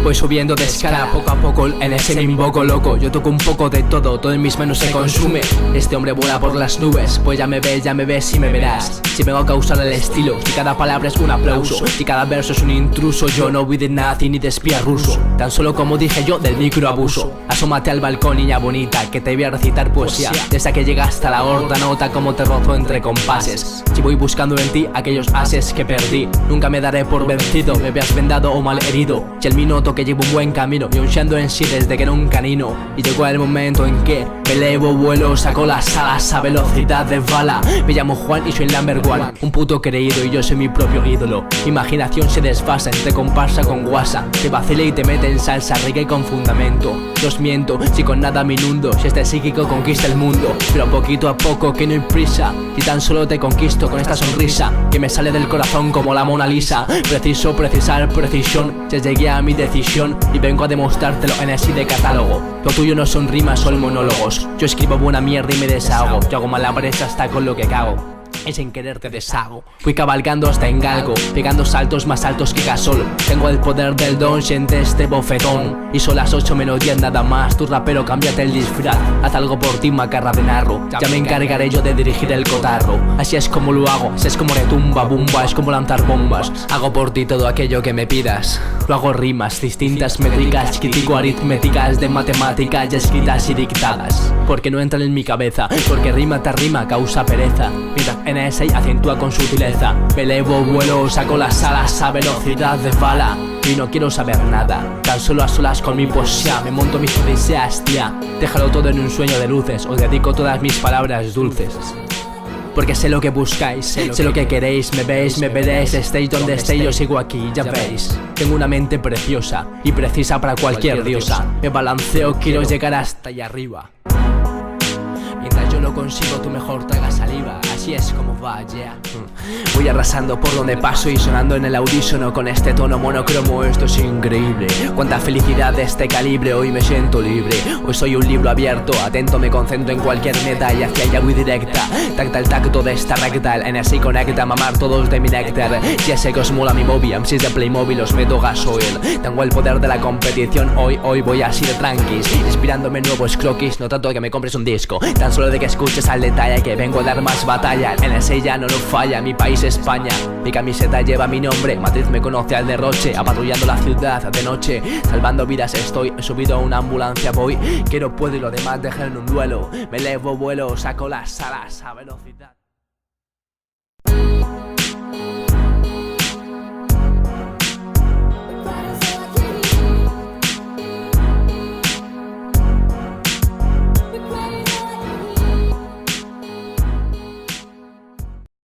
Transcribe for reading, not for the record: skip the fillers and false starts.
Voy subiendo de escala, poco a poco en ese me invoco loco. Yo toco un poco de todo en mis manos se consume. Este hombre vuela por las nubes, pues ya me ves y me verás. Si vengo a causar el estilo, si cada palabra es un aplauso, si cada verso es un intruso, yo no voy de nazi ni de espía ruso. Tan solo como dije yo del micro abuso. Asómate al balcón, niña bonita, que te voy a recitar poesía, de esa que llega hasta la horda, nota como te rozo entre compases. Si voy buscando en ti aquellos ases que perdí, nunca me daré por vencido, me veas vendado o mal herido. Si el mí noto que llevo un buen camino, y hunchando en sí desde que era un canino. Y llegó el momento en que me elevo, vuelo, saco las alas a velocidad de bala. Me llamo Juan y soy el number one, un puto creído y yo soy mi propio ídolo. Mi imaginación se desfasa entre comparsa con guasa, te vacila y te mete en salsa rica y con fundamento. No os miento, si con nada me inundo, si este psíquico conquista el mundo, pero poquito a poco que no hay prisa, y tan solo te conquisto con esta sonrisa que me sale del corazón como la Mona Lisa. Preciso precisar precisión, ya llegué a mi decisión y vengo a demostrártelo en el sí de catálogo. Lo tuyo no son rimas, son monólogos. Yo escribo buena mierda y me deshago, yo hago malabares hasta con lo que cago. Y sin querer te deshago. Fui cabalgando hasta en galgo, pegando saltos más altos que Gasol. Tengo el poder del don, siente este bofetón. Y son las 8 menos 10 nada más. Tu rapero, cámbiate el disfraz, haz algo por ti, macarra de narro. Ya me encargaré yo de dirigir el cotarro. Así es como lo hago, así es como retumba, bumba, es como lanzar bombas. Hago por ti todo aquello que me pidas. Lo hago rimas, distintas métricas, critico aritméticas de matemáticas ya escritas y dictadas. Porque no entran en mi cabeza, porque rima tras rima causa pereza. Mientras NSA acentúa con sutileza. Me elevo, vuelo, saco las alas a velocidad de bala. Y no quiero saber nada, tan solo a solas con mi poesía me monto mis odiseas, tía. Déjalo todo en un sueño de luces, os dedico todas mis palabras dulces. Porque sé lo que buscáis, sé lo que queréis, me veis, me veréis, estéis donde estéis, yo sigo aquí, ya veis. Tengo una mente preciosa y precisa para cualquier diosa. Me balanceo, quiero llegar hasta allá arriba. Mientras yo lo consigo, tú mejor traga saliva. Así es como va, yeah. Voy arrasando por donde paso y sonando en el audífono con este tono monocromo. Esto es increíble, cuánta felicidad de este calibre. Hoy me siento libre, hoy soy un libro abierto. Atento, me concentro en cualquier meta y hacia allá voy directa. Tacta el tacto de esta recta, el NSI conecta, mamar todos de mi néctar. Ya sé que os mola mi movie, MCs de Playmobil, os meto gasoil. Tengo el poder de la competición, hoy voy así de tranquis, inspirándome en nuevos croquis. No tanto de que me compres un disco, tan solo de que escuches al detalle que vengo a dar más batalla. El NSI ya no lo falla, mi país España. Mi camiseta lleva mi nombre, Madrid me conoce al derroche. Apatrullando la ciudad de noche, salvando vidas estoy. He subido a una ambulancia, voy, quiero, puedo y lo demás dejar en un duelo. Me elevo, vuelo, saco las alas a velocidad.